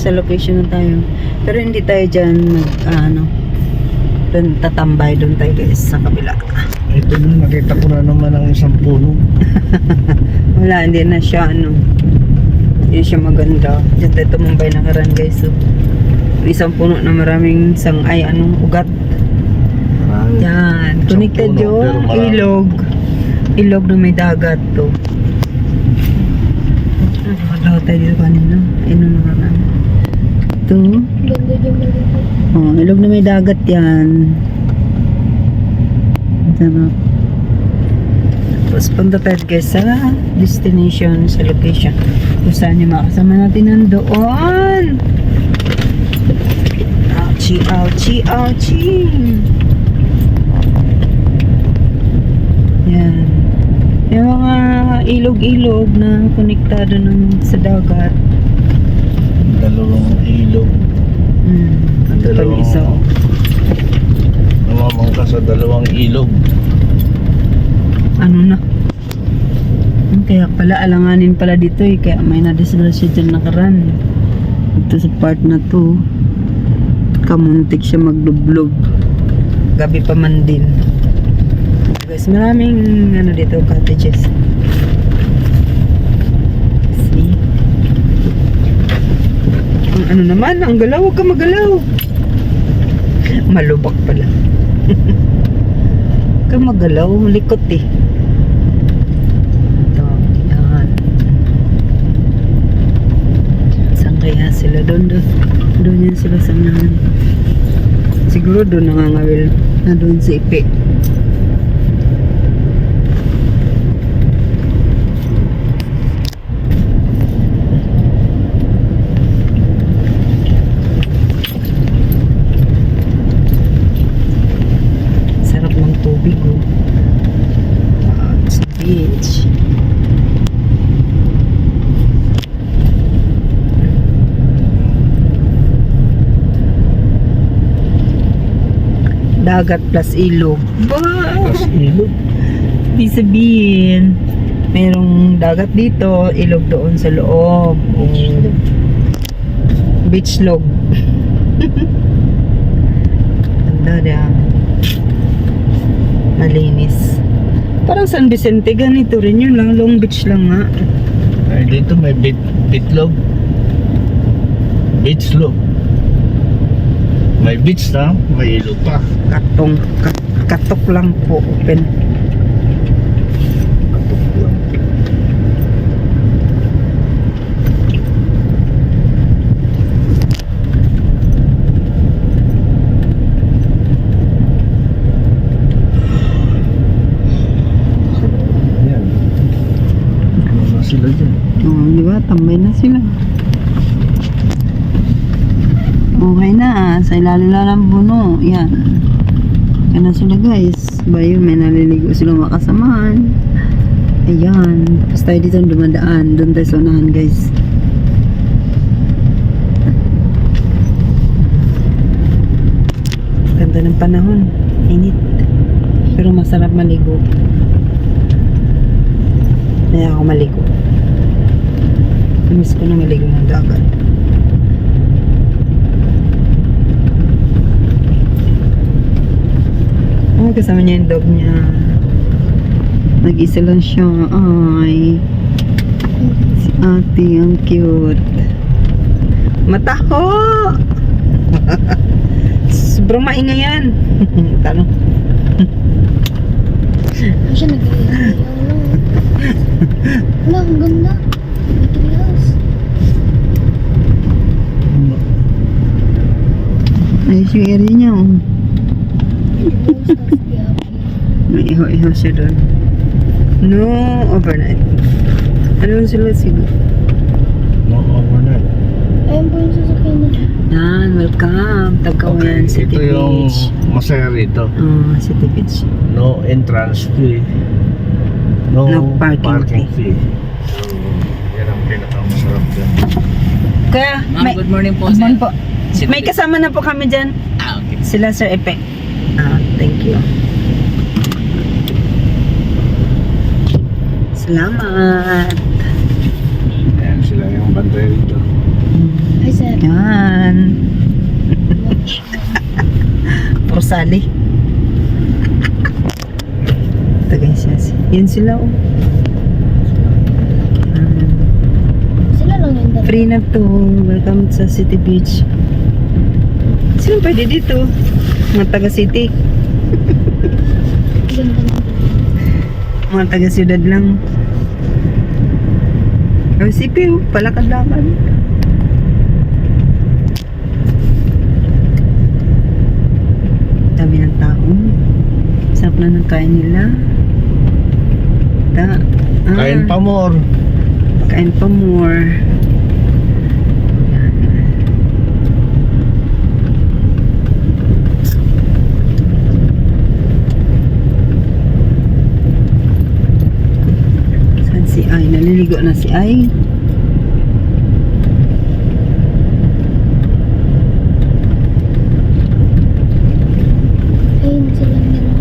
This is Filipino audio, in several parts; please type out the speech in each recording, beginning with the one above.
sa location na tayo. Pero hindi tayo dyan doon tatambay, doon tayo guys sa kabila. Ito na, nakita ko na naman ang isang puno. Wala, hindi na siya hindi siya maganda. Diyan tayo tumambay na karan guys. So, isang puno na maraming ugat. Marami. Yan, connected puno, yun. pero marami. Ilog na may dagat to. Maglaw tayo dito kanina. Ino na karan. Ito. Oh, ilog na may dagat yan. Sarap. Tapos punta tayo guys sa destination, sa location. Kung saan yung makasama natin nandoon. Ouchie, ouchie, ouchie. Yan. Yung mga ilog-ilog na konektado sa dagat. Dalawang ilog. Ito pa yung isa. Namamangka sa dalawang ilog. Ano na? Kaya pala alanganin pala dito eh. Kaya may nadisgrasya dyan nakaraan. Ito sa part na to. Kamuntik siya maglublob. Gabi pa man din. Guys, maraming dito cottages. See? Ang naman, ang galaw, huwag ka magalaw. Malubak pala. Huwag ka magalaw, likot eh. Ito, yan. Saan kaya sila? Doon yan sila sa nahan. Siguro doon nangangawil na doon si Ipe. It's the beach. Dagat plus ilog. Plus ilog. Ibig sabihin, merong dagat dito, ilog doon sa loob. Beach log. Ganda yan. Malinis. Parang San Vicente, ganito rin yun lang. Long beach lang nga. Ay, dito may bitlog. Beachlog. May beach na, may ilog pa. Katok lang po. Open. Katok lang. Yan. Ano na sila dyan? Di ba? Tambay na sila. Okay na. Sa ilalim lang ng puno. Yan. Yan na sila guys. Bayo, may naliligo silang makasamahan. Ayan. Tapos tayo dito dumadaan. Doon tayo sa unahan guys. Ganda ng panahon. Init. Pero masarap maligo. Kaya ako maligo. Miss ko na maligo ng dagat. Kasama niya yung dog niya. Nag-isa lang siya. Ay. Si ate, ang cute. Mataho! Sobrang maingay yan. Tanong. Ay siya nag-iiyaw lang. Wala, ang ganda. Materials. Ayos yung area niya. Oh. May iho-iho siya doon. No overnight. Ano sila siguro? No overnight. Ayun po yung sasakyan na. Yan, welcome. Tagkawayan, City ito yung Beach. masaya rito. City Beach. No entrance fee. No parking fee. So, yan ang pinakamasarap dyan. Kaya, Ma'am, good morning po, good sir. morning po. May kasama na po kami dyan. Okay. Sila Sir Epe. Thank you. Salamat. Ayan sila yung bantay rito. Hi, sir. Yan. Rosali. Tagay siya. Yan sila oh. Yan. Sila lang yung dalawa. Free na to. Welcome sa City Beach. Sino pwede dito? Mga taga City. Ganda na. Mga taga siyudad lang. Ang sipi oh. Palakad-lakad. Dami ng tao. Sarap na ng kain nila. Kain pa more. Kain pa more. Yan. Saan si Ay? Naliligo na si Ay. Ayun, sila meron.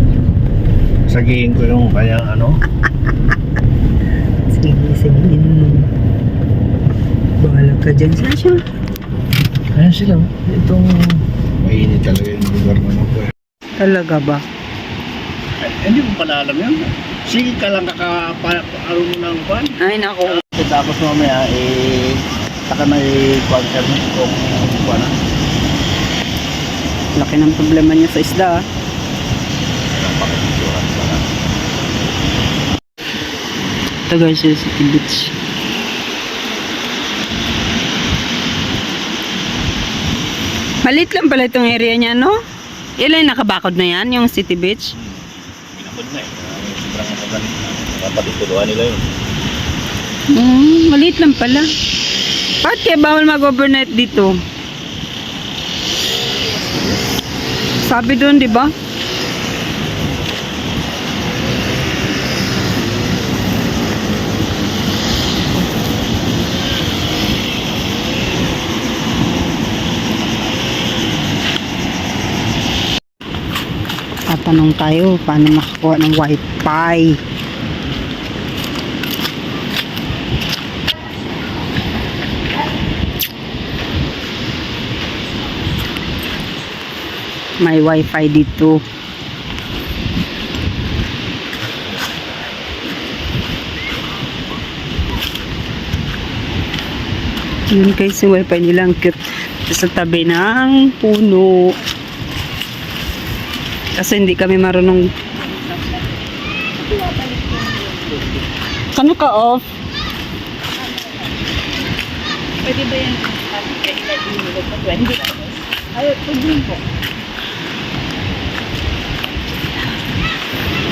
Sagihin ko yung kanyang ano. Sige, sabihin mo. Bahala ka dyan. Saan siya? Ayan sila. Itong mainit talaga yung lugar na po. Talaga ba? Hindi mo pala alam yan. Sige ka lang ano mo ng kwan. Ay, nako. Tapos mamaya saka na i-kwan ka mo kung kwan na. Laki ng problema niya sa isda. Ah. Napakasuran pala. Ito guys, yung City Beach. Malit lang pala itong area niya, no? Ilan nakabakod na yan, yung City Beach? Pinakod na eh. Sobrang magaling na. Napatituloan nila yun. Maliit lang pala. Bakit kaya bawal mag-overnight dito? Sabi doon, di ba? Tatanong tayo paano makakuha ng wifi. May wifi dito. Yun guys, yung wifi nila ang cute. Sa tabi ng puno. Kasi hindi kami marunong. Kano ka off? Pwede ba yan? Ay, pwede po.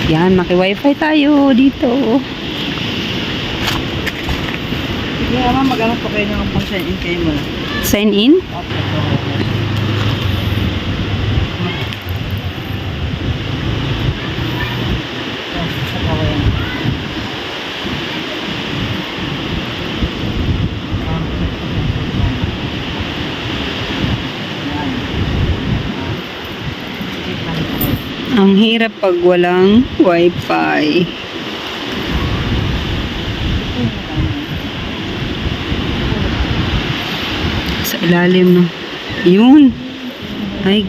Yan, maki-wifi tayo dito. Sige naman, mag-ano po kayo ng pang-sign in kayo muna. Sign in? Ang hirap pag walang wifi. Sa ilalim, no? Yun. Ay.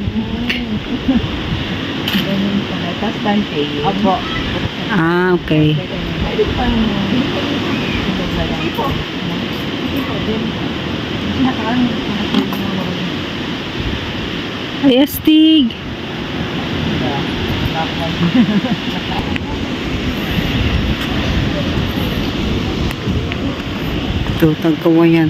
Tapos bante. Apo. Ah, okay. Ay, astig. Ito, tagkawayan.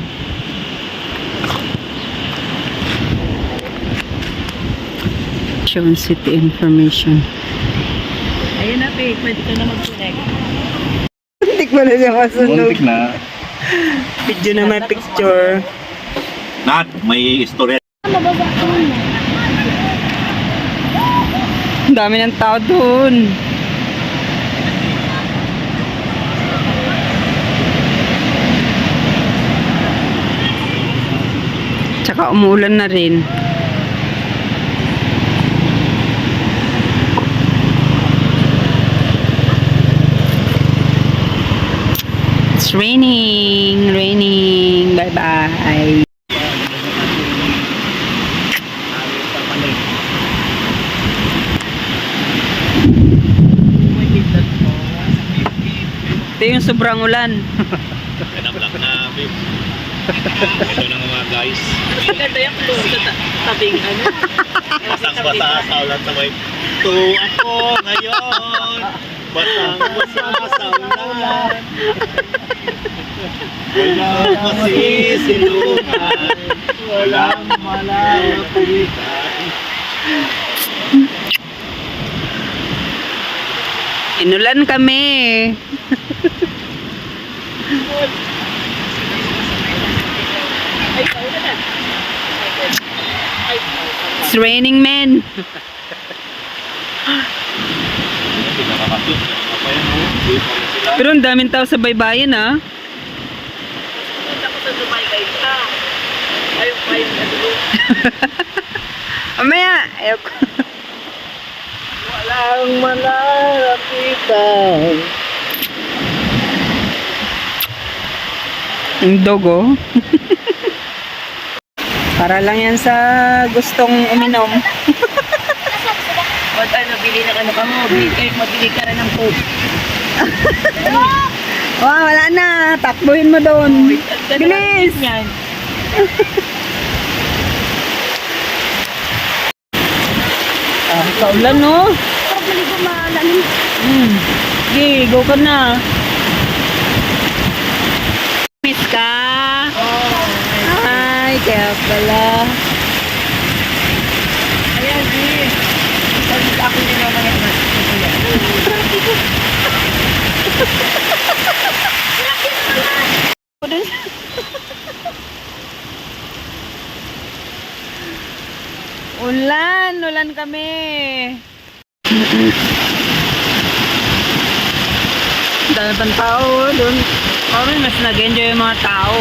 Shown city information. Ayun na, Pete. Pwede ka na mag-connect. Hindi ko na siya masunog. Muntik na. Video na may picture. Nat, may istorya. Mababa ko na. Ang dami ng tao doon. Tsaka umuulan na rin. It's raining. Raining. Bye-bye. yung sobrang ulan. Kinablak na, babe. Ito na nga mga guys. Ganda yung floor sa tabing ano. Basang-basa sa ulan sabay. Ito ako ngayon. Basang-basa sa ulan. Walang masisilungan. Walang malalapitan. Inulan kami. It's raining, men. Pinakakasot. Apa yan, oh? Di pa rin sila. Pero ang daming tao sa baybayin, ah. Punta ko sa Dubai guys. Ayaw pa yung ano. Amaya, ayoko. Walang malalapitan. Ang dogo. Para lang yan sa gustong uminom. What ano, bili na ano ka mo. Mabili ka na ng coke. Oh, wala na. Takbuhin mo doon. Bilis! Yan. Kaulan, no? Pag maligo malalim. Sige, go ka na. Miss ka? Ay, kaya pala. Ayan, di. Sabi sa akin din naman yan. Ulan kami. Dami pang tao doon. Parang mas nag-enjoy yung mga tao.